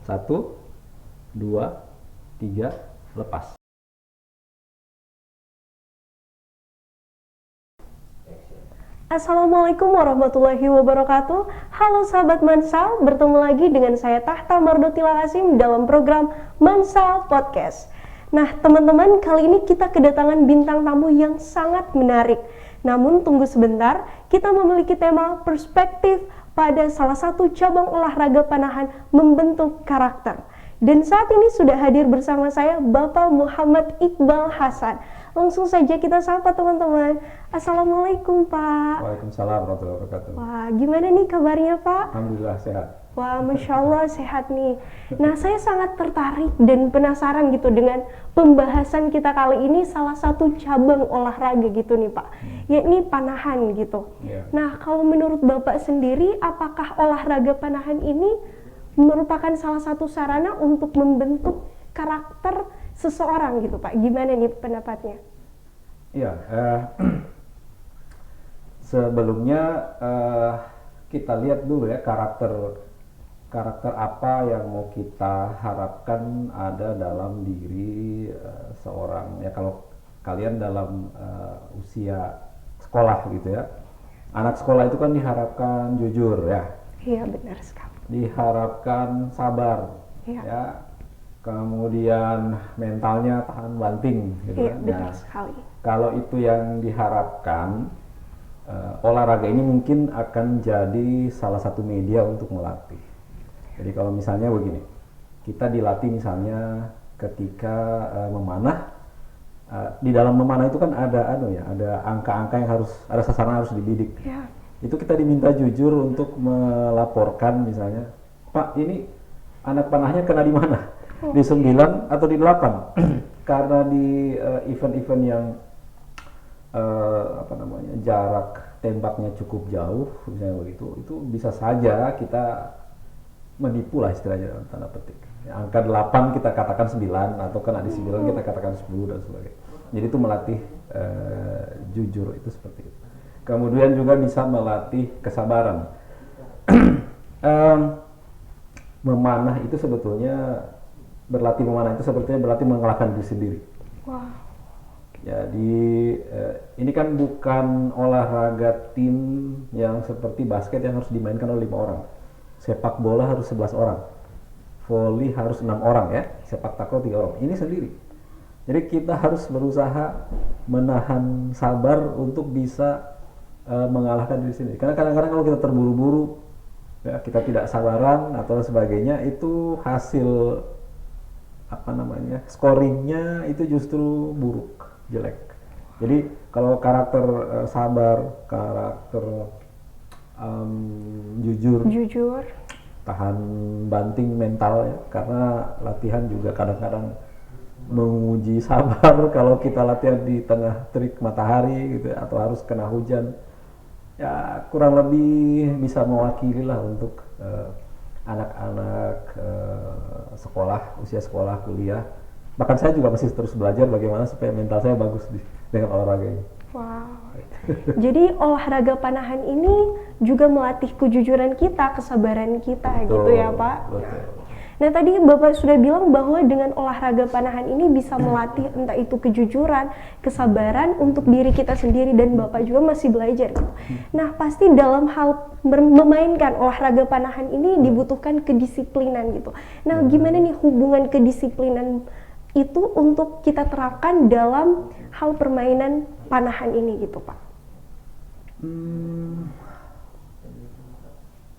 1, 2, 3, lepas. Assalamualaikum warahmatullahi wabarakatuh. Halo sahabat Mansal, bertemu lagi dengan saya Tahta Mardutila Hasim dalam program Mansal Podcast. Nah teman-teman, kali ini kita kedatangan bintang tamu yang sangat menarik. Namun tunggu sebentar, kita memiliki tema perspektif pada salah satu cabang olahraga panahan membentuk karakter. Dan saat ini sudah hadir bersama saya Bapak Muhammad Iqbal Hasan. Langsung saja kita sapa teman-teman. Assalamualaikum Pak. Waalaikumsalam warahmatullahi wabarakatuh. Wah, gimana nih kabarnya Pak? Alhamdulillah sehat. Wah, Masya Allah sehat nih. Nah, saya sangat tertarik dan penasaran gitu dengan pembahasan kita kali ini salah satu cabang olahraga gitu nih Pak, yakni panahan gitu. Nah, kalau menurut Bapak sendiri, apakah olahraga panahan ini merupakan salah satu sarana untuk membentuk karakter seseorang gitu Pak? Gimana nih pendapatnya? Iya, sebelumnya kita lihat dulu ya karakter apa yang mau kita harapkan ada dalam diri seorang, ya kalau kalian dalam usia sekolah gitu ya, anak sekolah itu kan diharapkan jujur ya. Iya benar sekali. Diharapkan sabar ya, kemudian mentalnya tahan banting gitu iya, kan. benar sekali. Kalau itu yang diharapkan, olahraga ini mungkin akan jadi salah satu media untuk melatih. Jadi kalau misalnya begini, kita dilatih misalnya ketika memanah, di dalam memanah itu kan ada ada angka-angka yang ada sasaran harus dibidik. Ya. Itu kita diminta jujur untuk melaporkan misalnya, Pak ini anak panahnya kena di mana? Di 9 atau di 8? Karena di event-event yang jarak tembaknya cukup jauh misalnya begitu, itu bisa saja kita menipu lah istilahnya dalam tanda petik. Ya, angka 8 kita katakan 9 atau kena di 9 kita katakan 10 dan sebagainya. Jadi itu melatih jujur itu seperti itu. Kemudian juga bisa melatih kesabaran. Memanah itu sebetulnya berlatih mengalahkan diri sendiri. Wow. Jadi ini kan bukan olahraga tim yang seperti basket yang harus dimainkan oleh 5 orang. Sepak bola harus 11 orang. Voli harus 6 orang ya. Sepak takraw 3 orang. Ini sendiri. Jadi kita harus berusaha menahan sabar untuk bisa mengalahkan diri sendiri. Karena kadang-kadang kalau kita terburu-buru, ya, kita tidak sabaran atau sebagainya, itu hasil scoringnya itu justru buruk, jelek. Jadi kalau karakter sabar, karakter jujur, tahan banting mental ya, karena latihan juga kadang-kadang menguji sabar. Kalau kita latihan di tengah terik matahari gitu atau harus kena hujan, ya kurang lebih bisa mewakili lah untuk anak-anak usia sekolah, kuliah. Bahkan saya juga masih terus belajar bagaimana supaya mental saya bagus dengan olahraga ini. Wow. Jadi olahraga panahan ini juga melatih kejujuran kita, kesabaran kita gitu ya Pak. Betul. Nah tadi Bapak sudah bilang bahwa dengan olahraga panahan ini bisa melatih entah itu kejujuran, kesabaran untuk diri kita sendiri, dan Bapak juga masih belajar gitu. Nah pasti dalam hal memainkan olahraga panahan ini dibutuhkan kedisiplinan gitu. Nah gimana nih hubungan kedisiplinan itu untuk kita terapkan dalam hal permainan panahan ini gitu Pak?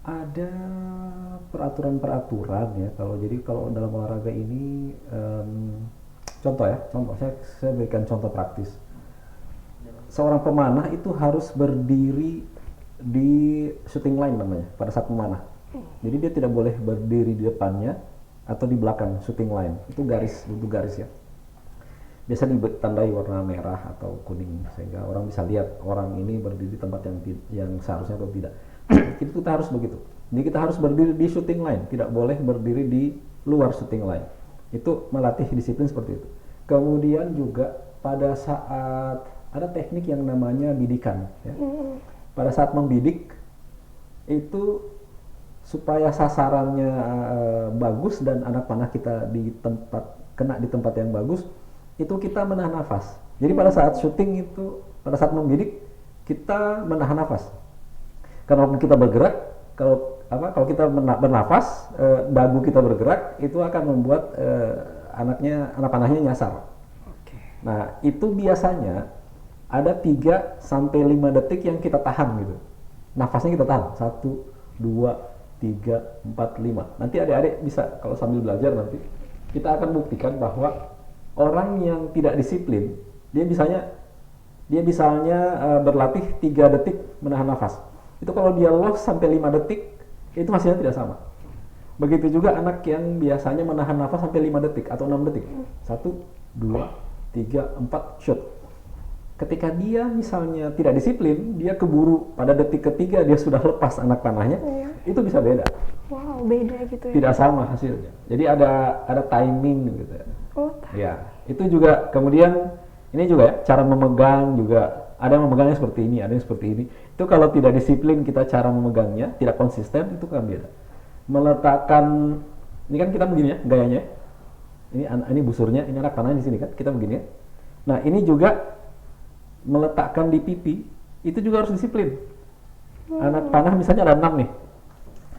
Ada peraturan-peraturan ya. Kalau dalam olahraga ini, contoh saya berikan contoh praktis. Seorang pemanah itu harus berdiri di shooting line namanya pada saat memanah. Jadi dia tidak boleh berdiri di depannya atau di belakang shooting line. Itu bentuk garis ya. Biasa ditandai warna merah atau kuning sehingga orang bisa lihat orang ini berdiri di tempat yang seharusnya atau tidak. Itu kita harus begitu. Jadi kita harus berdiri di shooting line, tidak boleh berdiri di luar shooting line. Itu melatih disiplin seperti itu. Kemudian juga pada saat ada teknik yang namanya bidikan ya. Pada saat membidik itu supaya sasarannya bagus dan anak panah kita kena di tempat yang bagus, itu kita menahan nafas. Jadi pada saat syuting itu, pada saat membidik, kita menahan nafas. Karena waktu kita bergerak, kalau kita bernafas, dagu kita bergerak, itu akan membuat anak panahnya nyasar. Nah, itu biasanya ada 3 sampai 5 detik yang kita tahan gitu. Nafasnya kita tahan. 1, 2, 3, 4, 5. Nanti adik-adik bisa kalau sambil belajar nanti kita akan buktikan bahwa orang yang tidak disiplin, dia misalnya berlatih 3 detik menahan nafas. Itu kalau dia lost sampai 5 detik, itu hasilnya tidak sama. Begitu juga anak yang biasanya menahan nafas sampai 5 detik atau 6 detik. 1, 2, 3, 4, shoot. Ketika dia misalnya tidak disiplin, dia keburu pada detik ketiga dia sudah lepas anak panahnya, itu bisa beda. Wow, beda gitu ya. Tidak sama hasilnya. Jadi ada timing gitu ya. Oh, ya, itu juga kemudian ini juga ya, cara memegang juga ada yang memegangnya seperti ini, ada yang seperti ini. Itu kalau tidak disiplin kita cara memegangnya, tidak konsisten, itu kan beda. Meletakkan, ini kan kita begini ya gayanya. Ini busurnya, ini anak panahnya di sini kan, kita begini ya. Nah, ini juga meletakkan di pipi, itu juga harus disiplin. Anak panah misalnya ada 6 nih,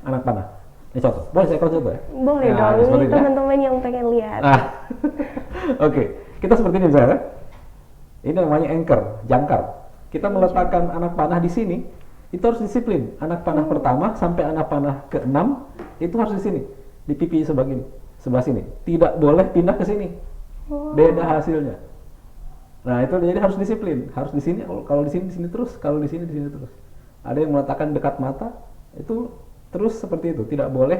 anak panah. Ini contoh, boleh saya contoh ya? Boleh nah, dong, ini teman-teman yang pengen lihat. Oke, kita seperti ini misalnya. Ini namanya anchor, jangkar. Kita meletakkan anak panah di sini, itu harus disiplin. Anak panah pertama sampai anak panah ke-6 itu harus di sini, di pipi sebelah sini. Tidak boleh pindah ke sini. Beda hasilnya. Nah, itu jadi harus disiplin. Harus di sini, kalau di sini terus, kalau di sini terus. Ada yang meletakkan dekat mata, itu terus seperti itu. Tidak boleh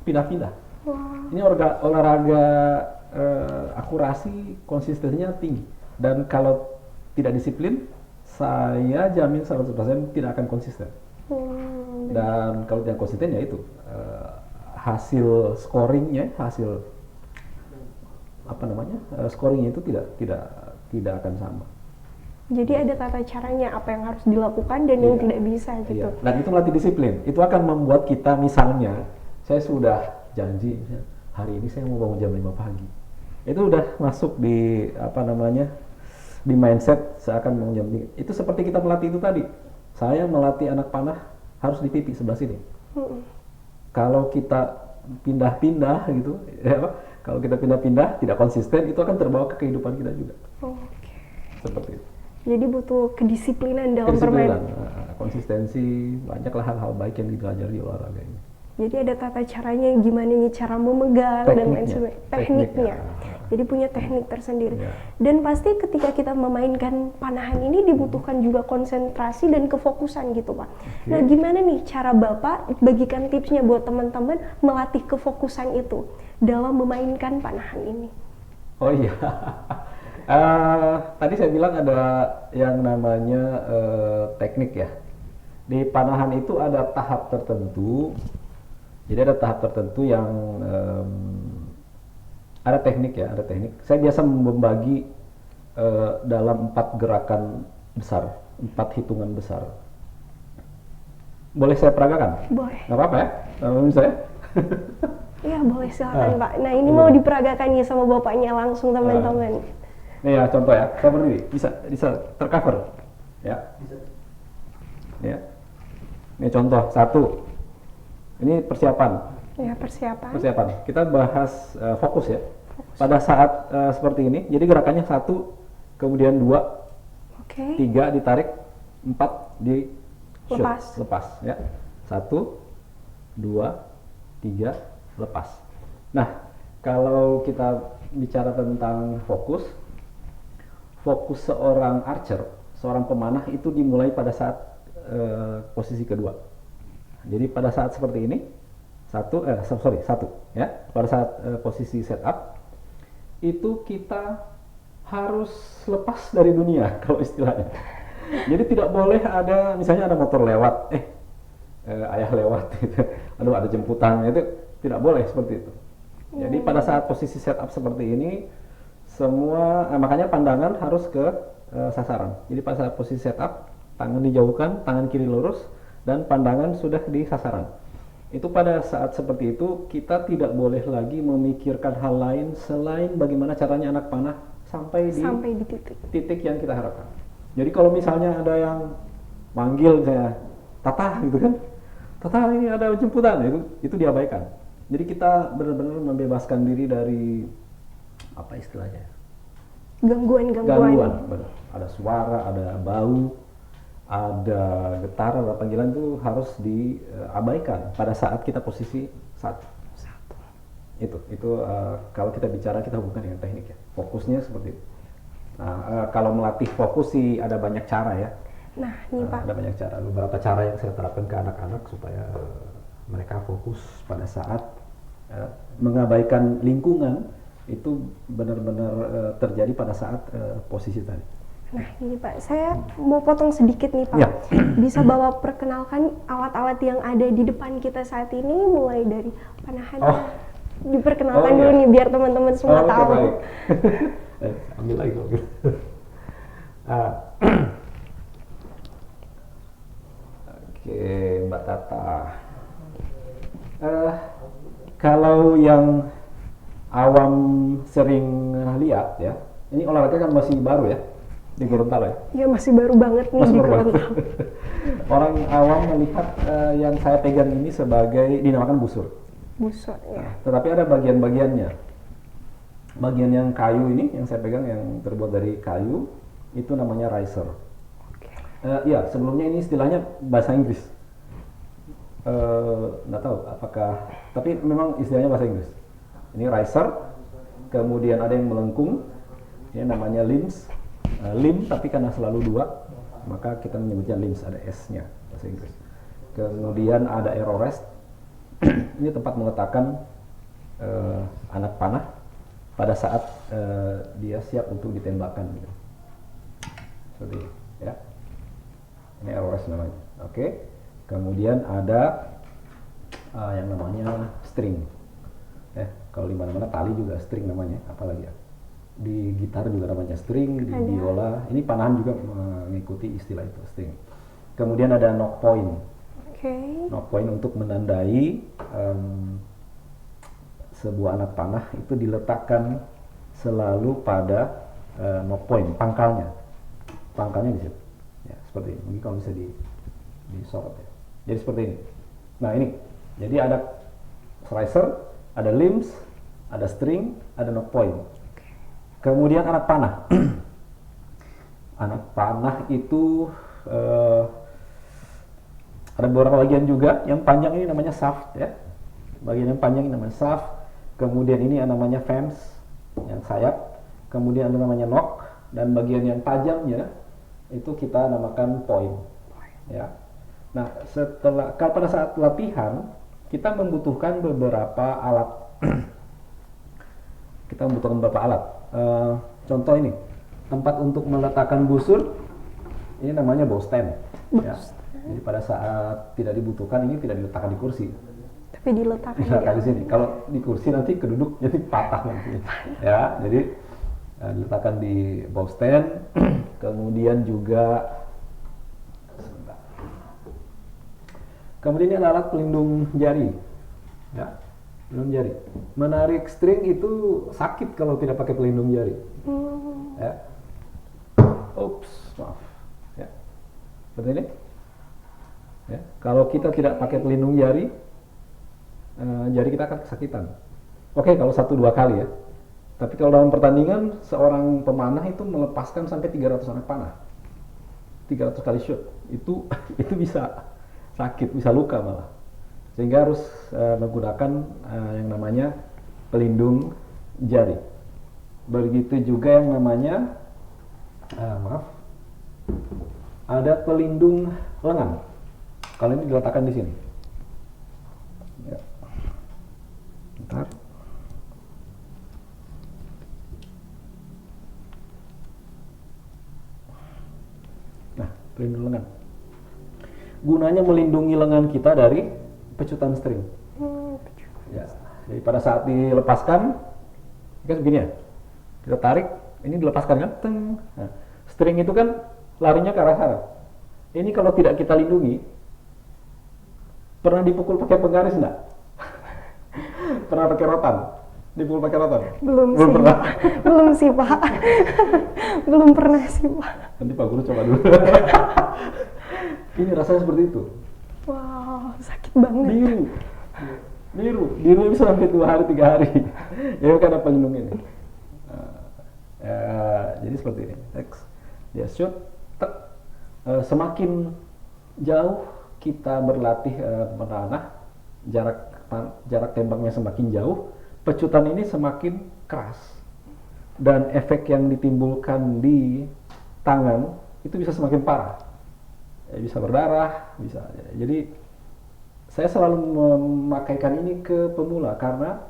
pindah-pindah. Ini olahraga akurasi, konsistensinya tinggi. Dan kalau tidak disiplin, saya jamin 100% tidak akan konsisten. Dan kalau tidak konsisten ya itu hasil scoringnya, scoringnya itu tidak akan sama. Jadi ada tata caranya apa yang harus dilakukan dan yang tidak bisa gitu. Dan itu latih disiplin. Itu akan membuat kita misalnya, saya sudah janji hari ini saya mau bangun jam 5 pagi. Itu udah masuk di di mindset saya akan bangun jam 3. Itu seperti kita melatih itu tadi. Saya melatih anak panah harus di pipi sebelah sini. Kalau kita pindah-pindah gitu, kalau kita pindah-pindah tidak konsisten, itu akan terbawa ke kehidupan kita juga. Seperti itu. Jadi butuh kedisiplinan dalam bermain. Konsistensi, banyaklah hal-hal baik yang dipelajari di olahraga ini. Jadi ada tata caranya, gimana nih cara memegang dan lain sebagainya. Tekniknya. Jadi punya teknik tersendiri. Dan pasti ketika kita memainkan panahan ini dibutuhkan juga konsentrasi dan kefokusan gitu Pak. Nah gimana nih cara Bapak bagikan tipsnya buat teman-teman melatih kefokusan itu dalam memainkan panahan ini? Oh iya. Tadi saya bilang ada yang namanya teknik ya. Di panahan itu ada tahap tertentu. Jadi ada tahap tertentu yang ada teknik ya, ada teknik. Saya biasa membagi dalam 4 gerakan besar, 4 hitungan besar. Boleh saya peragakan? Boleh. Nggak apa-apa ya? Misalnya? Iya boleh, silakan Pak. Nah ini mau diperagakan nih sama Bapaknya langsung teman-teman. Nih ya contoh ya, saya berdiri, bisa tercover, ya. Ya. Ini contoh 1. Ini persiapan. Ya persiapan. Kita bahas fokus ya. Pada saat seperti ini, jadi gerakannya 1, kemudian 2, 3 ditarik, 4 di shoot, lepas ya. 1, 2, 3, lepas. Nah, kalau kita bicara tentang fokus seorang archer, seorang pemanah itu dimulai pada saat posisi kedua. Jadi pada saat seperti ini, 1 ya, pada saat posisi setup itu kita harus lepas dari dunia kalau istilahnya. Jadi tidak boleh ada, misalnya ada motor lewat, ayah lewat, gitu. Aduh ada jemputan, itu tidak boleh seperti itu. Jadi pada saat posisi setup seperti ini, semua, makanya pandangan harus ke sasaran. Jadi pada saat posisi setup, tangan dijauhkan, tangan kiri lurus, dan pandangan sudah di sasaran. Itu pada saat seperti itu kita tidak boleh lagi memikirkan hal lain selain bagaimana caranya anak panah sampai di titik yang kita harapkan. Jadi kalau misalnya ada yang manggil saya Tata gitu kan, Tata ini ada jemputan, itu diabaikan. Jadi kita benar-benar membebaskan diri dari apa istilahnya? Gangguan. Benar. Ada suara, ada bau, ada getar, ada panggilan, itu harus diabaikan pada saat kita posisi satu. Itu kalau kita bicara, kita hubungkan dengan teknik ya. Fokusnya seperti itu. Nah, kalau melatih fokus sih ada banyak cara ya. Nah, ini Pak. Ada banyak cara. Beberapa cara yang saya terapkan ke anak-anak supaya mereka fokus pada saat mengabaikan lingkungan itu benar-benar terjadi pada saat posisi tadi. Nah ini Pak, saya mau potong sedikit nih Pak. Ya. Bisa Bapak perkenalkan alat-alat yang ada di depan kita saat ini, mulai dari panahannya. Diperkenalkan dulu nih biar teman-teman semua tahu. Baik. Ambil lagi kalau gitu. Oke, Mbak Tata. Kalau yang awam sering lihat ya, ini olahraga kan masih baru ya di Gorontalo ya? Iya masih baru banget nih di Gorontalo. Orang awam melihat yang saya pegang ini sebagai dinamakan busur. Busur ya. Nah, tetapi ada bagian-bagiannya. Bagian yang kayu ini yang saya pegang yang terbuat dari kayu itu namanya riser. Ya sebelumnya ini istilahnya bahasa Inggris. Nggak tahu apakah, tapi memang istilahnya bahasa Inggris. Ini riser, kemudian ada yang melengkung, ini namanya limbs, limb tapi karena selalu dua, maka kita menyebutnya limbs, ada S-nya bahasa Inggris. Kemudian ada arrow rest, ini tempat meletakkan anak panah pada saat dia siap untuk ditembakkan. Gitu. Seperti ini, ya. Ini arrow rest namanya. Oke. Kemudian ada yang namanya string. Kalau di mana-mana tali juga string namanya, apalagi ya. Di gitar juga namanya string, di biola. Ini panahan juga mengikuti istilah itu, string. Kemudian ada knock point. Knock point untuk menandai sebuah anak panah itu diletakkan selalu pada knock point, pangkalnya. Pangkalnya di situ. Ya, seperti ini. Mungkin kalau bisa disorot ya. Jadi seperti ini. Nah, ini. Jadi ada riser, ada limbs, ada string, ada knock point. Kemudian anak panah. Anak panah itu ada beberapa bagian juga. Yang panjang ini namanya shaft ya. Bagian yang panjang ini namanya shaft. Kemudian ini yang namanya fence, yang sayap. Kemudian ada namanya knock, dan bagian yang tajamnya itu kita namakan point. Ya. Nah, pada saat latihan kita membutuhkan beberapa alat. Kita membutuhkan beberapa alat. Contoh ini, tempat untuk meletakkan busur, ini namanya bow stand. Ya. Jadi pada saat tidak dibutuhkan, ini tidak diletakkan di kursi, tapi diletakkan di sini. Kalau di kursi nanti keduduk jadi patah nanti. Ya, jadi diletakkan di bow stand. Kemudian juga ini ada alat pelindung jari. Ya. Pelindung jari. Menarik string itu sakit kalau tidak pakai pelindung jari. Ya. Ups, maaf. Ya. Seperti ini. Ya. Kalau kita tidak pakai pelindung jari, jari kita akan kesakitan. Oke, kalau 1-2 kali ya. Tapi kalau dalam pertandingan, seorang pemanah itu melepaskan sampai 300 anak panah. 300 kali shot. Itu bisa sakit, bisa luka malah. Sehingga harus menggunakan yang namanya pelindung jari. Begitu juga yang namanya ada pelindung lengan. Kalau ini diletakkan di sini. Ya. Bentar. Nah, pelindung lengan. Gunanya melindungi lengan kita dari pecutan string. Ya, jadi pada saat dilepaskan, kan begini ya, kita tarik, ini dilepaskan kan, teng. Nah, string itu kan larinya ke arah sana. Ini kalau tidak kita lindungi, Pernah dipukul pakai penggaris enggak? Pernah pakai rotan? Dipukul pakai rotan? Belum Belum sih, pernah. Pak. Belum sih, Pak. Belum pernah sih, Pak. Nanti Pak Guru coba dulu. Ini rasanya seperti itu. Wow, sakit banget. Biru bisa sampai 2 hari 3 hari. Ya kan ada pelindung ini. Jadi seperti ini. Next, dia shoot. Semakin jauh kita berlatih menanah, jarak tembaknya semakin jauh, pecutan ini semakin keras, dan efek yang ditimbulkan di tangan itu bisa semakin parah. Bisa berdarah, bisa. Jadi saya selalu memakaikan ini ke pemula karena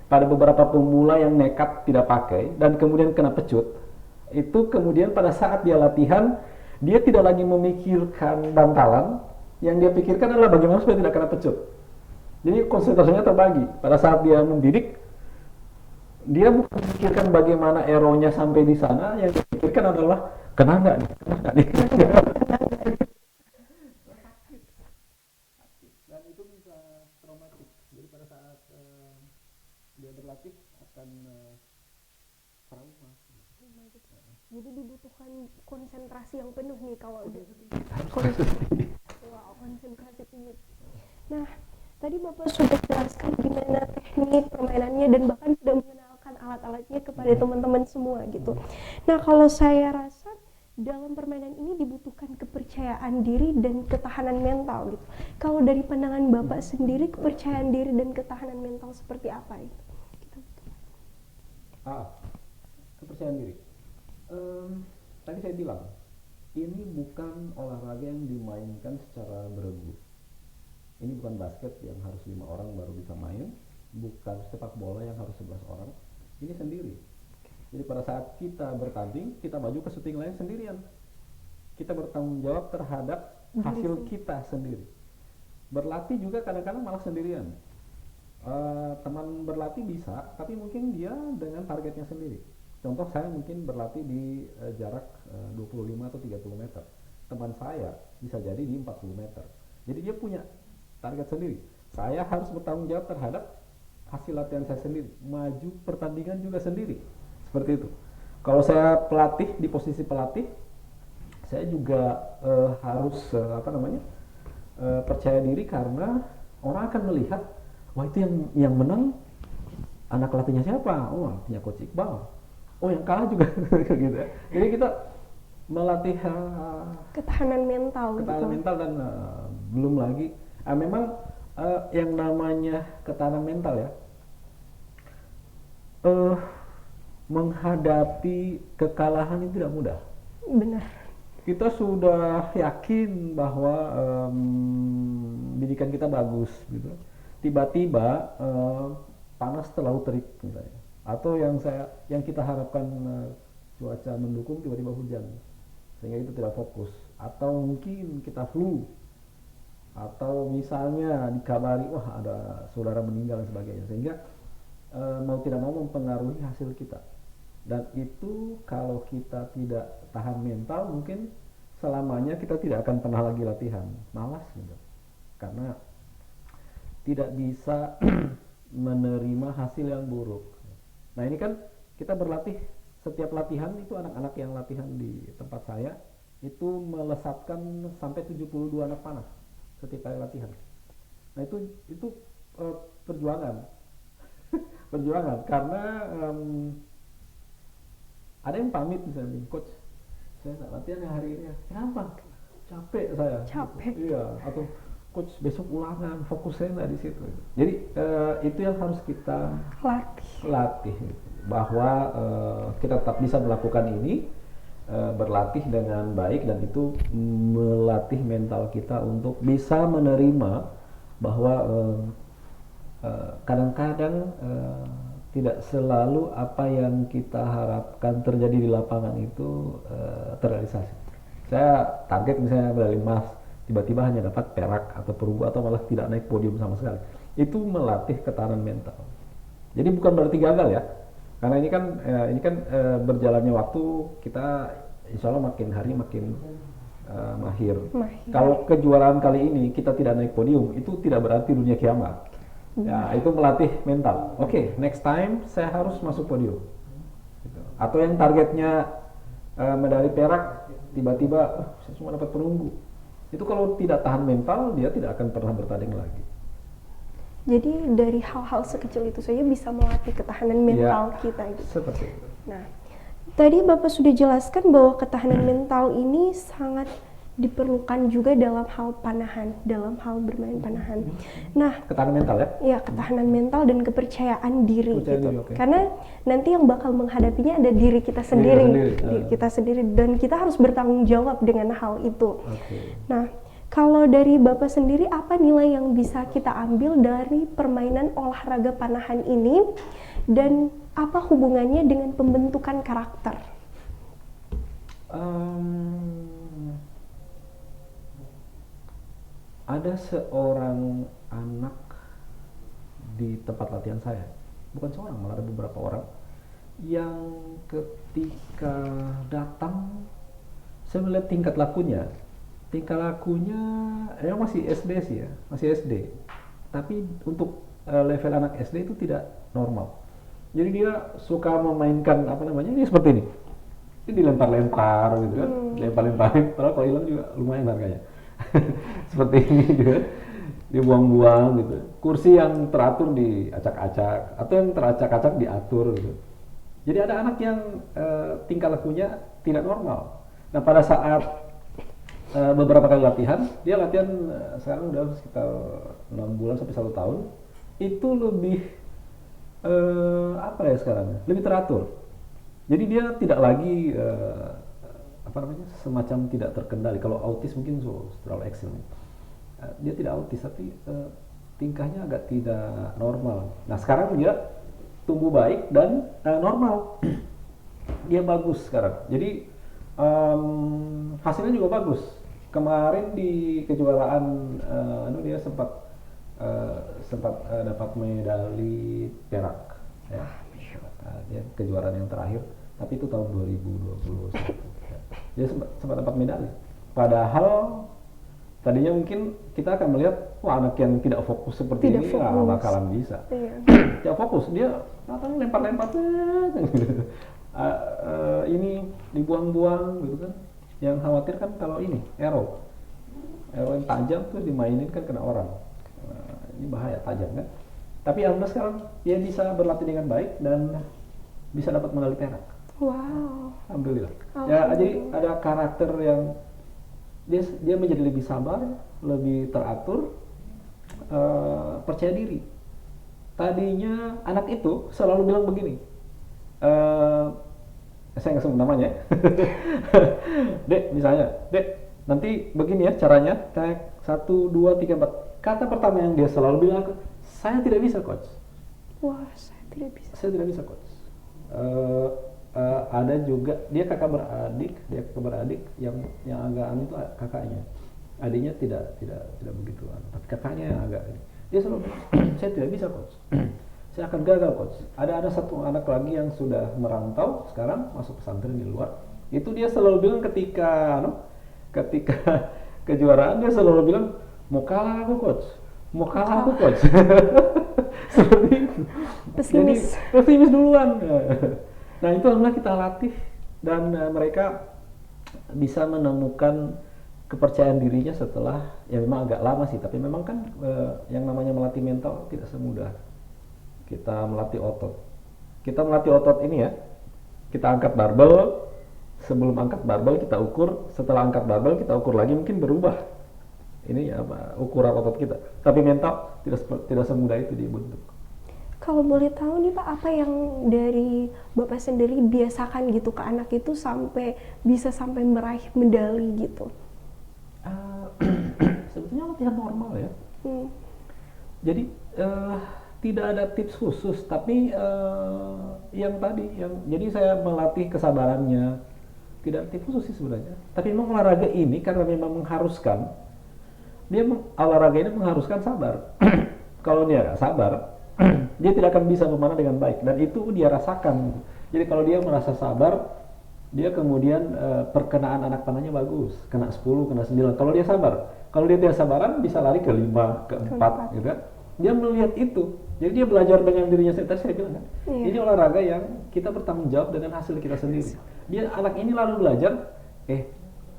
pada beberapa pemula yang nekat tidak pakai dan kemudian kena pecut, itu kemudian pada saat dia latihan, dia tidak lagi memikirkan bantalan, yang dia pikirkan adalah bagaimana supaya tidak kena pecut. Jadi konsentrasinya terbagi. Pada saat dia membidik, dia bukan memikirkan bagaimana arrow-nya sampai di sana, yang dia pikirkan adalah kena nggak nih. Dan itu bisa traumatik. Jadi pada saat dia berlatih akan trauma. Jadi dibutuhkan konsentrasi yang penuh nih kalau konsentrasi tinggi. Nah, tadi Bapak sudah jelaskan gimana teknik permainannya dan bahkan sudah mengenalkan alat-alatnya kepada teman-teman semua gitu. Nah, kalau saya rasa dalam permainan ini dibutuhkan kepercayaan diri dan ketahanan mental gitu. Kalau dari pandangan Bapak sendiri, kepercayaan diri dan ketahanan mental seperti apa itu? Kepercayaan diri. Tadi saya bilang, ini bukan olahraga yang dimainkan secara beregu. Ini bukan basket yang harus 5 orang baru bisa main, bukan sepak bola yang harus 11 orang. Ini sendiri. Jadi pada saat kita bertanding, kita maju ke syuting line sendirian. Kita bertanggung jawab terhadap hasil kita sendiri. Berlatih juga kadang-kadang malah sendirian. Teman berlatih bisa, tapi mungkin dia dengan targetnya sendiri. Contoh, saya mungkin berlatih di jarak 25 atau 30 meter. Teman saya bisa jadi di 40 meter. Jadi dia punya target sendiri. Saya harus bertanggung jawab terhadap hasil latihan saya sendiri. Maju pertandingan juga sendiri. Seperti itu. Kalau saya pelatih, di posisi pelatih, saya juga harus percaya diri karena orang akan melihat, wah itu yang menang anak pelatihnya siapa? Oh, punya Coach Iqbal. Oh, yang kalah juga gitu ya. Jadi kita melatih ketahanan mental mental dan belum lagi memang yang namanya ketahanan mental ya, menghadapi kekalahan itu tidak mudah. Benar. Kita sudah yakin bahwa bidikan kita bagus gitu. Tiba-tiba panas terlalu terik misalnya. Atau yang kita harapkan cuaca mendukung, tiba-tiba hujan sehingga itu tidak fokus, atau mungkin kita flu, atau misalnya dikabari wah ada saudara meninggal dan sebagainya, sehingga mau tidak mau mempengaruhi hasil kita. Dan itu kalau kita tidak tahan mental, mungkin selamanya kita tidak akan pernah lagi latihan, malas gitu, karena tidak bisa menerima hasil yang buruk. Nah ini kan kita berlatih, setiap latihan itu anak-anak yang latihan di tempat saya itu melesatkan sampai 72 anak panah setiap kali latihan. Nah itu perjuangan. Perjuangan karena ada yang pamit misalnya, coach saya nggak latihan ya hari ini ya. Kenapa? Capek saya. Capek. Iya, atau coach besok ulangan, fokus saya nggak di situ. Jadi itu yang harus kita latih bahwa kita tetap bisa melakukan ini, berlatih dengan baik, dan itu melatih mental kita untuk bisa menerima bahwa kadang-kadang tidak selalu apa yang kita harapkan terjadi di lapangan itu terrealisasi. Saya target misalnya medali emas, tiba-tiba hanya dapat perak atau perunggu atau malah tidak naik podium sama sekali. Itu melatih ketahanan mental. Jadi bukan berarti gagal ya, karena ini kan berjalannya waktu, kita insya Allah makin hari makin mahir. Mahir. Kalau kejuaraan kali ini kita tidak naik podium, itu tidak berarti dunia kiamat. Ya, itu melatih mental. Oke, next time saya harus masuk podium. Gitu. Atau yang targetnya medali perak, tiba-tiba saya cuma dapat perunggu. Itu kalau tidak tahan mental, dia tidak akan pernah bertanding lagi. Jadi dari hal-hal sekecil itu saja bisa melatih ketahanan mental kita gitu. Seperti itu. Nah, tadi Bapak sudah jelaskan bahwa ketahanan mental ini sangat diperlukan juga dalam hal panahan, dalam hal bermain panahan. Nah, Ketahanan mental ya? ya ketahanan mental dan kepercayaan diri Kepercayaan gitu. diri, oke. Karena nanti yang bakal menghadapinya ada diri kita sendiri, sendiri. kita sendiri, dan kita harus bertanggung jawab dengan hal itu. Oke. Nah, kalau dari Bapak sendiri, apa nilai yang bisa kita ambil dari permainan olahraga panahan ini, dan apa hubungannya dengan pembentukan karakter? Ada seorang anak di tempat latihan saya, bukan seorang, malah ada beberapa orang yang ketika datang, saya melihat tingkat lakunya masih SD sih ya, masih SD. Tapi untuk level anak SD itu tidak normal. Jadi dia suka memainkan ini seperti ini. Ini dilempar-lempar gitu kan, lempar-lemparin, padahal kalau hilang juga lumayan harganya. Seperti ini juga, dia buang-buang gitu. Kursi yang teratur diacak-acak, atau yang teracak-acak diatur gitu. Jadi ada anak yang tingkah lakunya tidak normal. Nah pada saat beberapa kali latihan, dia latihan sekarang udah sekitar 6 bulan sampai 1 tahun, itu lebih sekarang lebih teratur. Jadi dia tidak lagi semacam tidak terkendali. Kalau autis mungkin terlalu ekstrim. Dia tidak autis, tapi tingkahnya agak tidak normal. Nah sekarang dia tumbuh baik dan normal. Dia bagus sekarang. Jadi hasilnya juga bagus. Kemarin di kejuaraan dia sempat dapat medali perak ya. Dia kejuaraan yang terakhir, tapi itu tahun 2021 ya. Dia sempat dapat medali, padahal tadinya mungkin kita akan melihat anak yang tidak fokus seperti ini nggak bakalan bisa. Tidak fokus, dia lempar-lempar ini dibuang-buang gitu kan. Yang khawatir kan kalau ini arrow yang tajam tuh dimainin kan kena orang. Ini bahaya, tajam kan. Tapi alhamdulillah sekarang dia bisa berlatih dengan baik dan bisa dapat medali perak. Wow. Alhamdulillah. Ya jadi ada karakter yang dia menjadi lebih sabar, lebih teratur, percaya diri. Tadinya anak itu selalu bilang begini. Saya nggak sebut namanya. Dek, misalnya, Dek, nanti begini ya caranya, tag 1, 2, 3, 4. Kata pertama yang dia selalu bilang, saya tidak bisa coach. Wah, saya tidak bisa. Saya tidak bisa coach. Ada juga dia kakak beradik yang agak aneh itu kakaknya. Adiknya tidak begitu, tapi kakaknya yang agak. Dia selalu bilang, saya tidak bisa coach. Saya akan gagal coach. Ada satu anak lagi yang sudah merantau sekarang masuk pesantren di luar. Itu dia selalu bilang ketika kejuaraan dia selalu bilang mau kalah aku coach. Seperti itu. Pesimis. Jadi pesimis duluan. Nah itu alhamdulillah kita latih dan mereka bisa menemukan kepercayaan dirinya setelah ya memang agak lama sih. Tapi memang kan yang namanya melatih mental tidak semudah kita melatih otot. Kita melatih otot ini ya, kita angkat barbel, sebelum angkat barbel kita ukur, setelah angkat barbel kita ukur lagi, mungkin berubah ini ya ukuran otot kita. Tapi mental tidak semudah itu dibentuk. Kalau boleh tahu nih Pak, apa yang dari Bapak sendiri biasakan gitu ke anak itu bisa sampai meraih medali gitu? Sebetulnya latihan normal ya. Jadi tidak ada tips khusus, tapi jadi saya melatih kesabarannya. Tidak ada tips khusus sih sebenarnya. Tapi memang olahraga ini karena memang mengharuskan, olahraga ini mengharuskan sabar. Kalau dia nggak sabar, dia tidak akan bisa memanah dengan baik, dan itu dia rasakan. Jadi kalau dia merasa sabar, dia kemudian perkenaan anak panahnya bagus, kena 10, kena 9. Kalau dia sabar, kalau dia tidak sabaran bisa lari ke 5, ke 4 gitu kan. Dia melihat itu. Jadi dia belajar dengan dirinya sendiri. Tadi saya bilang kan, ini olahraga yang kita bertanggung jawab dengan hasil kita sendiri. Dia anak ini lalu belajar,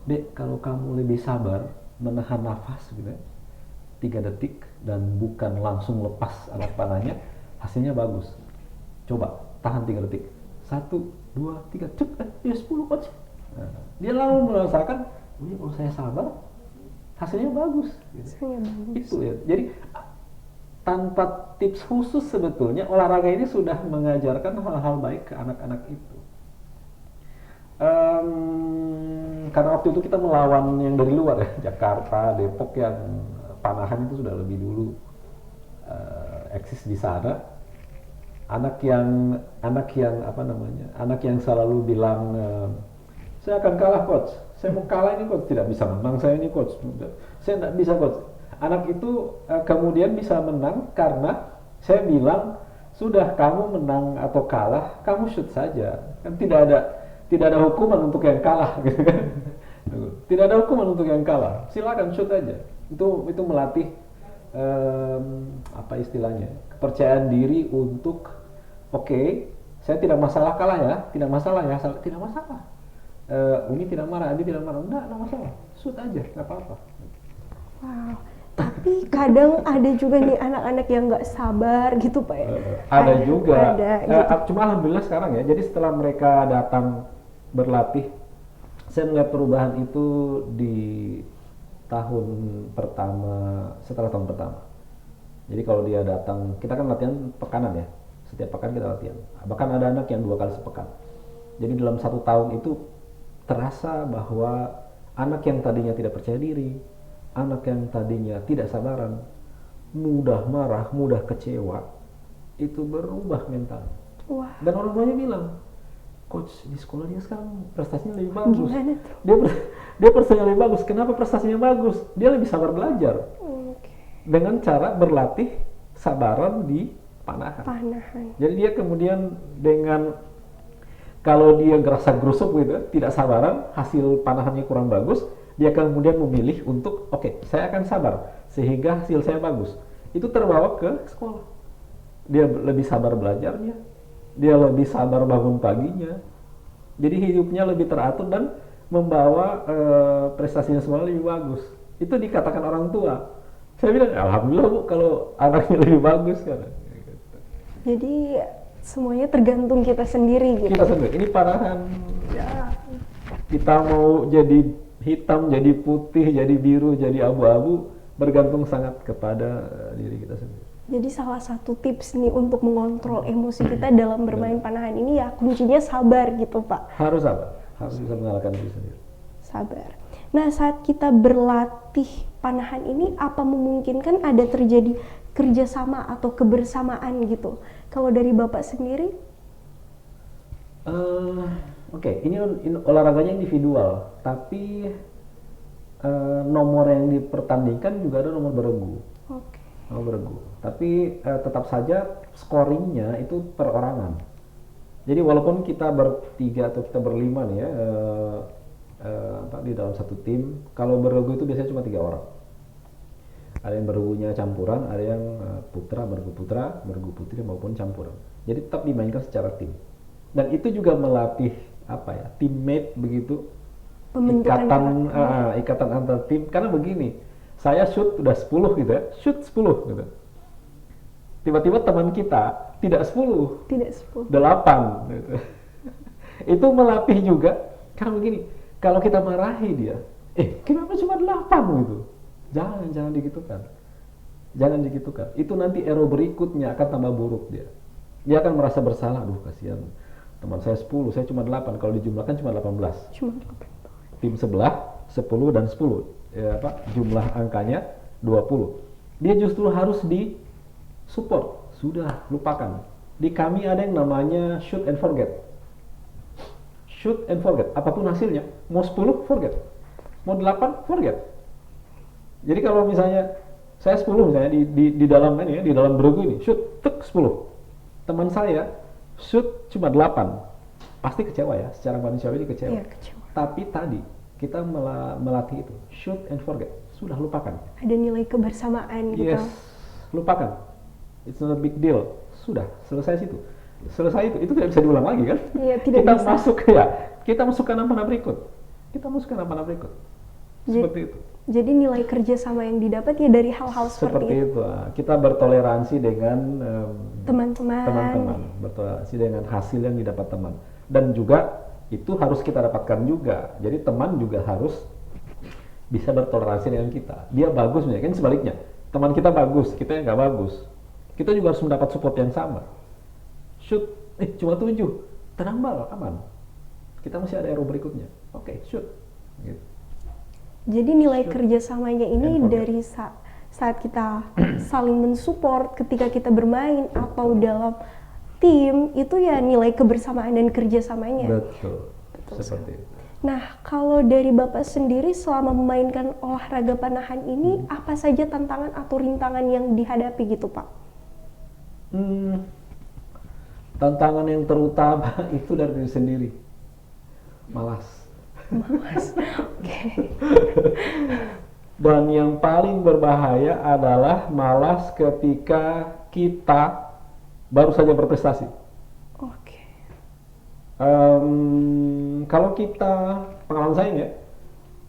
Dek, kalau kamu lebih sabar menahan nafas gitu ya, 3 detik dan bukan langsung lepas anak panahnya, hasilnya bagus. Coba tahan 3 detik. 1, 2, 3, cepat, ya 10 coach. Nah, dia lalu merasakan, kalau saya sabar, hasilnya bagus. Gitu. Itu ya. Jadi tanpa tips khusus sebetulnya olahraga ini sudah mengajarkan hal-hal baik ke anak-anak itu. Karena waktu itu kita melawan yang dari luar ya, Jakarta, Depok yang panahan itu sudah lebih dulu eksis di sana. Anak yang selalu bilang saya akan kalah coach, saya mau kalah ini coach, tidak bisa menang saya ini coach, saya tidak bisa coach. Anak itu kemudian bisa menang karena saya bilang sudah, kamu menang atau kalah kamu shoot saja, kan tidak ada hukuman untuk yang kalah gitu kan. Tidak ada hukuman untuk yang kalah, silakan shoot aja. Itu melatih apa istilahnya, kepercayaan diri untuk saya tidak masalah kalah ya, tidak masalah ya, tidak masalah. Umi tidak marah, Adi tidak marah, enggak masalah, shoot aja, nggak apa-apa. Wow, tapi kadang ada juga nih anak-anak yang nggak sabar gitu Pak ya. Ada juga, gitu. Cuma alhamdulillah sekarang ya, jadi setelah mereka datang berlatih, saya melihat perubahan itu di tahun pertama, setelah tahun pertama. Jadi kalau dia datang, kita kan latihan pekanan ya, setiap pekan kita latihan. Bahkan ada anak yang 2 kali sepekan. Jadi dalam 1 tahun itu terasa bahwa anak yang tadinya tidak percaya diri, anak yang tadinya tidak sabaran, mudah marah, mudah kecewa, itu berubah mental. Wah. Dan orang tuanya bilang, coach di sekolah dia sekarang prestasinya lebih bagus. Gimana tuh? Dia prestasinya lebih bagus. Kenapa prestasinya bagus? Dia lebih sabar belajar. Dengan cara berlatih sabaran di panahan. Jadi dia kemudian dengan, kalau dia gerasa gerusuk gitu, tidak sabaran, hasil panahannya kurang bagus, dia kemudian memilih untuk saya akan sabar sehingga hasil saya bagus. Itu terbawa ke sekolah. Dia lebih sabar belajarnya, dia lebih sabar bangun paginya. Jadi hidupnya lebih teratur dan membawa prestasinya semua lebih bagus. Itu dikatakan orang tua. Saya bilang, alhamdulillah Bu, kalau anaknya lebih bagus kan. Jadi semuanya tergantung kita sendiri gitu. Kita sendiri. Ini panahan ya. Kita mau jadi hitam, jadi putih, jadi biru, jadi abu-abu, bergantung sangat kepada diri kita sendiri. Jadi salah satu tips nih untuk mengontrol emosi kita dalam bermain panahan ini ya kuncinya sabar gitu Pak. Harus sabar, harus bisa mengalahkan diri sendiri. Sabar. Nah, saat kita berlatih panahan ini, apa memungkinkan ada terjadi kerjasama atau kebersamaan gitu? Kalau dari Bapak sendiri? Ini olahraganya individual, tapi nomor yang dipertandingkan juga ada nomor beregu. Nomor beregu. Tapi tetap saja scoringnya itu perorangan. Jadi walaupun kita bertiga atau kita berlima nih ya, di dalam satu tim, kalau beregu itu biasanya cuma 3 orang. Ada yang beregunya campuran, ada yang putra, beregu putri maupun campuran. Jadi tetap dimainkan secara tim. Dan itu juga melatih teammate begitu, ikatan antar tim. Karena begini, saya shoot udah 10 gitu ya, shoot 10 gitu. Tiba-tiba teman kita tidak 10, 8 gitu. Itu melatih juga. Karena begini, kalau kita marahi dia, kenapa cuma 8 gitu? Jangan digitukan. Jangan digitukan. Itu nanti ero berikutnya akan tambah buruk dia. Dia akan merasa bersalah, aduh kasihan. Teman saya 10, saya cuma 8. Kalau dijumlahkan cuma 18. Tim sebelah 10 dan 10. Jumlah angkanya 20. Dia justru harus di support. Sudah, lupakan. Di kami ada yang namanya shoot and forget. Shoot and forget. Apapun hasilnya, mau 10 forget. Mau 8 forget. Jadi kalau misalnya saya 10 misalnya di dalam ini ya, di dalam beregu ini, shoot tek 10. Teman saya shoot cuma 8. pasti kecewa ya, secara manusiawi dia kecewa. Iya, kecewa. Tapi tadi kita melatih itu, shoot and forget, sudah lupakan. Ada nilai kebersamaan gitu. Yes, lupakan. It's not a big deal. Sudah, selesai situ. Selesai itu tidak bisa diulang lagi kan? Iya, tidak kita bisa. masuk ya, kita masuk ke anak panah berikut. Kita masuk ke anak panah berikut. Seperti itu. Jadi nilai kerjasama yang didapat ya dari hal-hal seperti itu. Kita bertoleransi dengan Teman-teman. bertoleransi dengan hasil yang didapat teman. Dan juga itu harus kita dapatkan juga. Jadi teman juga harus bisa bertoleransi dengan kita. Dia bagus, kan sebaliknya. Teman kita bagus, kita yang nggak bagus. Kita juga harus mendapat support yang sama. Shoot, cuma 7, tenang bal, aman. Kita masih ada arrow berikutnya. Oke, shoot. Gitu. Jadi nilai kerjasamanya ini And forget. dari saat kita saling mensupport ketika kita bermain atau dalam tim, itu ya nilai kebersamaan dan kerjasamanya. Betul. Seperti itu. Nah, kalau dari Bapak sendiri selama memainkan olahraga panahan ini, apa saja tantangan atau rintangan yang dihadapi gitu, Pak? Tantangan yang terutama itu dari diri sendiri. Malas. Oke. Dan yang paling berbahaya adalah malas ketika kita baru saja berprestasi. Oke. Kalau kita, pengalaman saya ya,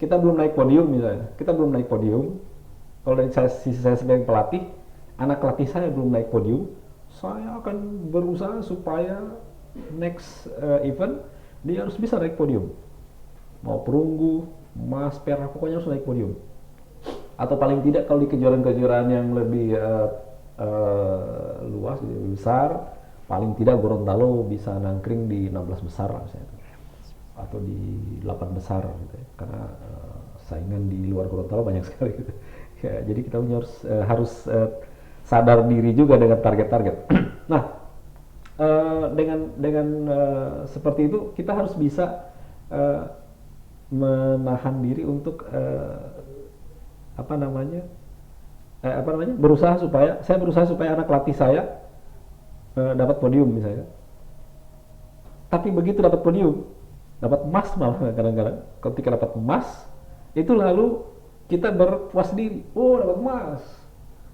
kita belum naik podium misalnya, kalau dari sisi saya sebagai pelatih, anak pelatih saya belum naik podium, saya akan berusaha supaya next event dia harus bisa naik podium. Mau perunggu, emas, perak, pokoknya harus naik podium. Atau paling tidak kalau di kejuaraan-kejuaraan yang lebih luas, lebih besar, paling tidak Gorontalo bisa nangkring di 16 besar misalnya, atau di 8 besar gitu ya. Karena saingan di luar Gorontalo banyak sekali gitu. Ya, jadi kita harus sadar diri juga dengan target-target. Nah, dengan seperti itu kita harus bisa menahan diri untuk berusaha supaya anak latih saya dapat podium misalnya. Tapi begitu dapat podium, dapat emas malah kadang-kadang. Ketika dapat emas, itu lalu kita berpuas diri. Oh, dapat emas.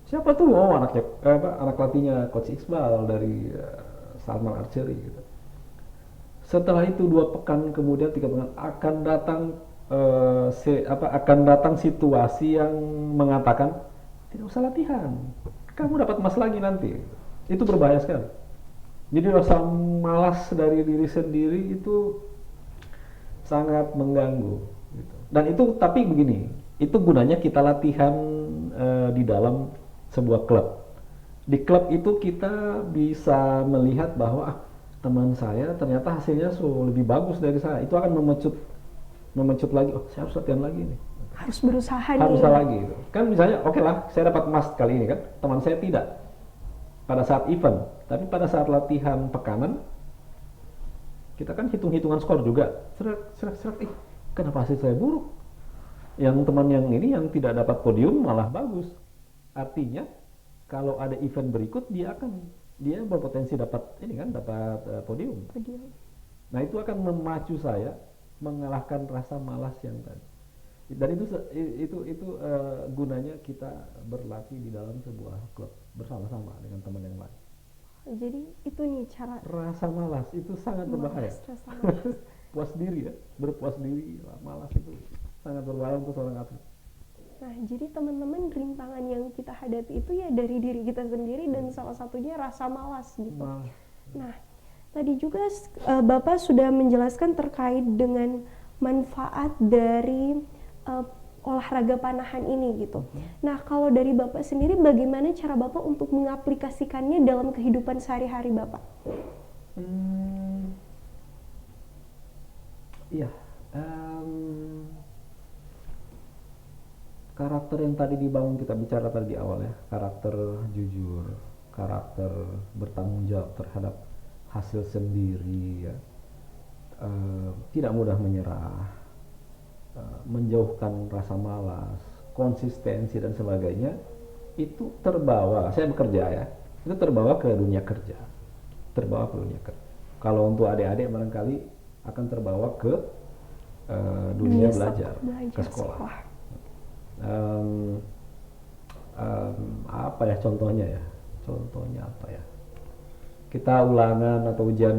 Siapa tuh? Oh, anak latihnya Coach Iqbal dari Salman Archery gitu. Setelah itu 2 pekan kemudian, 3 pekan akan datang situasi yang mengatakan tidak usah latihan, kamu dapat emas lagi nanti. Itu berbahaya sekali. Jadi rasa malas dari diri sendiri itu sangat mengganggu. Gitu. Dan itu tapi begini, itu gunanya kita latihan di dalam sebuah klub. Di klub itu kita bisa melihat bahwa teman saya ternyata hasilnya lebih bagus dari saya. Itu akan memecut lagi. Oh, saya harus latihan lagi nih. Harus berusaha Harus nih. lagi. Gitu. Kan misalnya, oke lah, saya dapat emas kali ini kan. Teman saya tidak. Pada saat event, tapi pada saat latihan pekanan, kita kan hitung-hitungan skor juga. Serak. Kenapa hasil saya buruk? Yang teman yang ini yang tidak dapat podium malah bagus. Artinya, kalau ada event berikut dia berpotensi dapat podium. Nah, itu akan memacu saya mengalahkan rasa malas yang tadi. Dan itu gunanya kita berlatih di dalam sebuah klub bersama-sama dengan teman yang lain. Jadi itu nih cara Rasa malas itu sangat berbahaya. rasa malas. Puas diri ya, berpuas diri, malas itu sangat berbahaya untuk seorang atlet. Nah, jadi teman-teman, rintangan yang kita hadapi itu ya dari diri kita sendiri dan salah satunya rasa malas gitu. Nah, tadi juga Bapak sudah menjelaskan terkait dengan manfaat dari olahraga panahan ini gitu. Nah, kalau dari Bapak sendiri bagaimana cara Bapak untuk mengaplikasikannya dalam kehidupan sehari-hari Bapak? Iya. Karakter yang tadi dibangun, kita bicara tadi di awal ya, karakter jujur, karakter bertanggung jawab terhadap hasil sendiri ya, tidak mudah menyerah, menjauhkan rasa malas, konsistensi dan sebagainya, itu terbawa, saya bekerja ya, itu terbawa ke dunia kerja, Kalau untuk adik-adik barangkali akan terbawa ke dunia belajar, ke sekolah. Apa ya contohnya ya? Contohnya apa ya? Kita ulangan atau ujian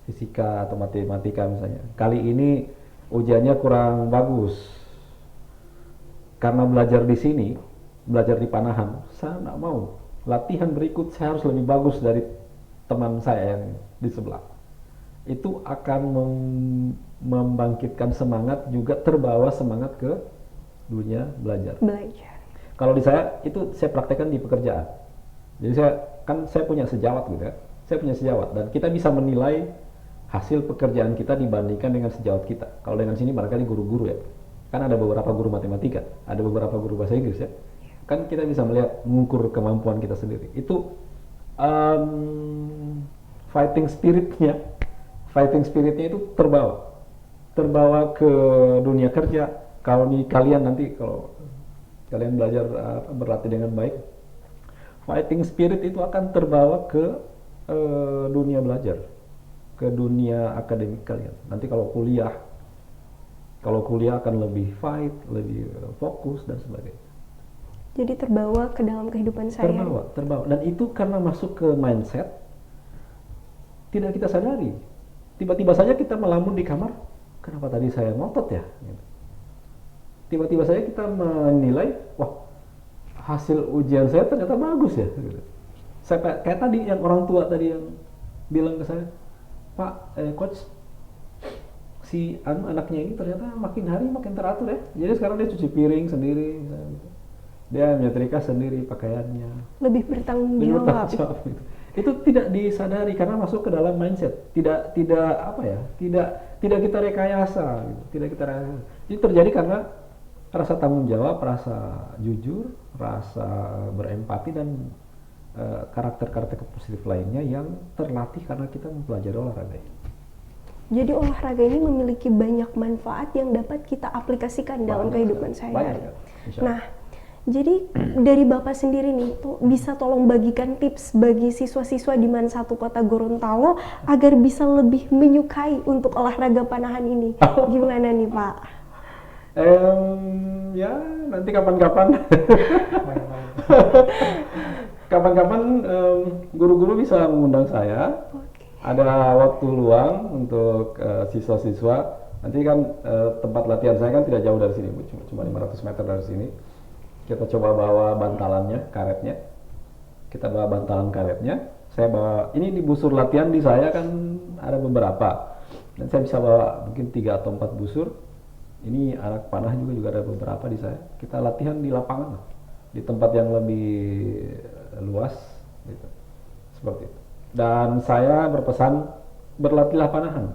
fisika atau matematika misalnya. Kali ini ujiannya kurang bagus. Karena belajar di sini, belajar di Panahan, saya nggak mau. Latihan berikut saya harus lebih bagus dari teman saya yang di sebelah. Itu akan membangkitkan semangat, juga terbawa semangat ke dunia belajar. Kalau di saya, itu saya praktekkan di pekerjaan. Jadi saya punya sejawat gitu ya. Saya punya sejawat dan kita bisa menilai hasil pekerjaan kita dibandingkan dengan sejawat kita. Kalau dengan sini barangkali guru-guru ya. Kan ada beberapa guru matematika, ada beberapa guru bahasa Inggris ya. Kan kita bisa melihat, mengukur kemampuan kita sendiri. Itu fighting spiritnya itu terbawa ke dunia kerja. Kalau kalian nanti kalau kalian belajar berlatih dengan baik, fighting spirit itu akan terbawa ke dunia belajar, ke dunia akademik kalian. Nanti kalau kuliah akan lebih fight, lebih fokus dan sebagainya. Jadi terbawa ke dalam kehidupan saya. Terbawa. Dan itu karena masuk ke mindset, tidak kita sadari. Tiba-tiba saja kita melamun di kamar, kenapa tadi saya ngotot ya? Tiba-tiba saja kita menilai, wah hasil ujian saya ternyata bagus ya. Saya kayak tadi yang orang tua tadi yang bilang ke saya, Pak, coach, si anaknya ini ternyata makin hari makin teratur ya. Jadi sekarang dia cuci piring sendiri, dia menyetrika sendiri pakaiannya. Lebih bertanggung jawab. Gitu. Itu tidak disadari karena masuk ke dalam mindset. Tidak kita rekayasa. Gitu. Tidak kita rekayasa. Itu terjadi karena rasa tanggung jawab, rasa jujur, rasa berempati dan karakter-karakter positif lainnya yang terlatih karena kita mempelajari olahraga. Jadi olahraga ini memiliki banyak manfaat yang dapat kita aplikasikan dalam kehidupan sehari-hari. Nah, jadi dari Bapak sendiri nih, bisa tolong bagikan tips bagi siswa-siswa di Mans 1 Kota Gorontalo agar bisa lebih menyukai untuk olahraga panahan ini. Gimana nih Pak? Ya nanti kapan-kapan guru-guru bisa mengundang saya. Ada waktu luang untuk siswa-siswa. Nanti kan tempat latihan saya kan tidak jauh dari sini, cuma 500 meter dari sini. Kita coba bawa bantalannya, karetnya. Kita bawa bantalan karetnya. Saya bawa, ini di busur latihan di saya kan ada beberapa. Dan saya bisa bawa mungkin 3 atau 4 busur. Ini anak panah juga ada beberapa di saya. Kita latihan di lapangan, di tempat yang lebih luas, gitu. Seperti itu. Dan saya berpesan, berlatihlah panahan.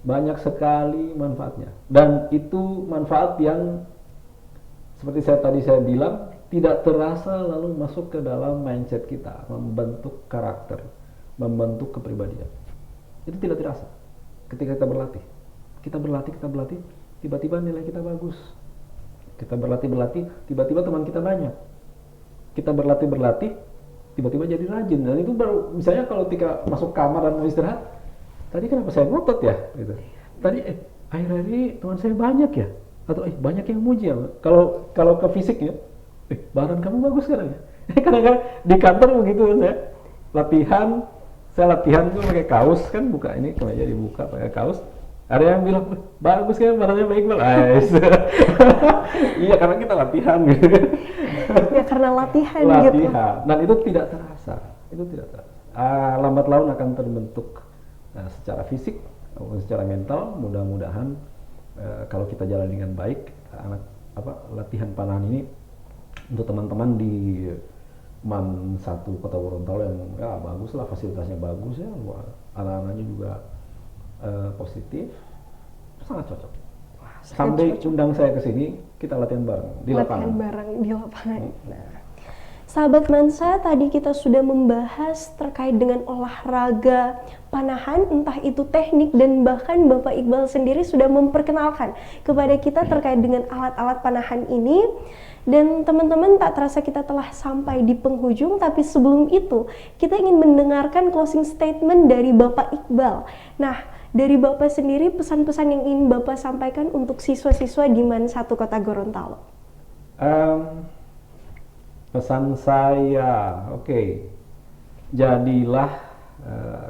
Banyak sekali manfaatnya. Dan itu manfaat yang seperti saya bilang, tidak terasa lalu masuk ke dalam mindset kita, membentuk karakter, membentuk kepribadian. Itu tidak terasa ketika kita berlatih. Kita berlatih, tiba-tiba nilai kita bagus. Kita berlatih, tiba-tiba teman kita banyak. Kita berlatih, tiba-tiba jadi rajin. Dan itu baru, misalnya kalau ketika masuk kamar dan mau istirahat, tadi kenapa saya ngotot ya? Gitu. Tadi akhir-akhir ini teman saya banyak ya? Atau banyak yang muji ya? Kalau ke fisik ya, badan kamu bagus sekarang ya? Kadang-kadang di kantor begitu saya latihan tuh pakai kaos kan, buka ini kemeja dibuka pakai kaos. Ada yang bilang, bagus kan badannya baik banget. Iya karena kita latihan gitu. Ya karena latihan gitu. Dan itu tidak terasa. Lambat laun akan terbentuk secara fisik maupun secara mental. Mudah-mudahan kalau kita jalan dengan baik, latihan panahan ini untuk teman-teman di Mans 1 Kota Gorontalo yang bagus lah, fasilitasnya bagus ya, anak-anaknya juga positif, sangat cocok. Sampai undang saya ke sini, kita latihan bareng di lapangan. Nah, sahabat Mansa, tadi kita sudah membahas terkait dengan olahraga panahan, entah itu teknik, dan bahkan Bapak Iqbal sendiri sudah memperkenalkan kepada kita terkait dengan alat-alat panahan ini. Dan teman-teman, tak terasa kita telah sampai di penghujung, tapi sebelum itu kita ingin mendengarkan closing statement dari Bapak Iqbal. Nah, dari Bapak sendiri pesan-pesan yang ingin Bapak sampaikan untuk siswa-siswa di MAN 1 Kota Gorontalo. Pesan saya, jadilah,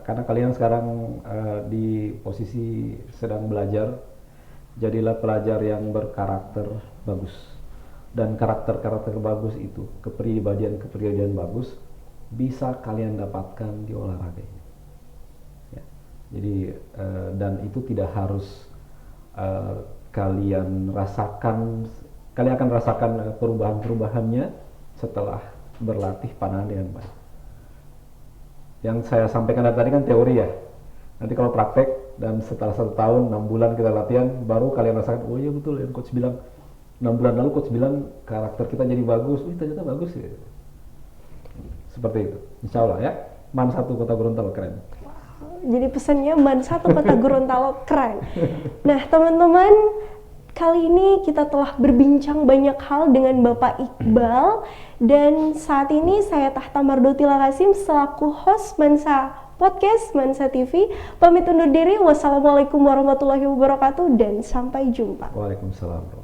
karena kalian sekarang di posisi sedang belajar, jadilah pelajar yang berkarakter bagus. Dan karakter-karakter bagus itu, kepribadian bagus, bisa kalian dapatkan di olahraga ini. Ya. Jadi, dan itu tidak harus kalian akan rasakan perubahan-perubahannya setelah berlatih panahan dengan baik. Yang saya sampaikan tadi kan teori ya. Nanti kalau praktek dan setelah 1 tahun, 6 bulan kita latihan, baru kalian rasakan, oh iya betul yang coach bilang. 6 bulan lalu coach bilang karakter kita jadi bagus, ternyata bagus ya. Seperti itu, insya Allah ya. MAN 1 Kota Gorontalo keren. Jadi pesannya MAN 1 Kota Gorontalo keren. Nah teman-teman, kali ini kita telah berbincang banyak hal dengan Bapak Iqbal, dan saat ini saya Tahta Mardutila Kasim selaku host Mansa Podcast, Mansa TV, pamit undur diri. Wassalamualaikum warahmatullahi wabarakatuh dan sampai jumpa. Waalaikumsalam.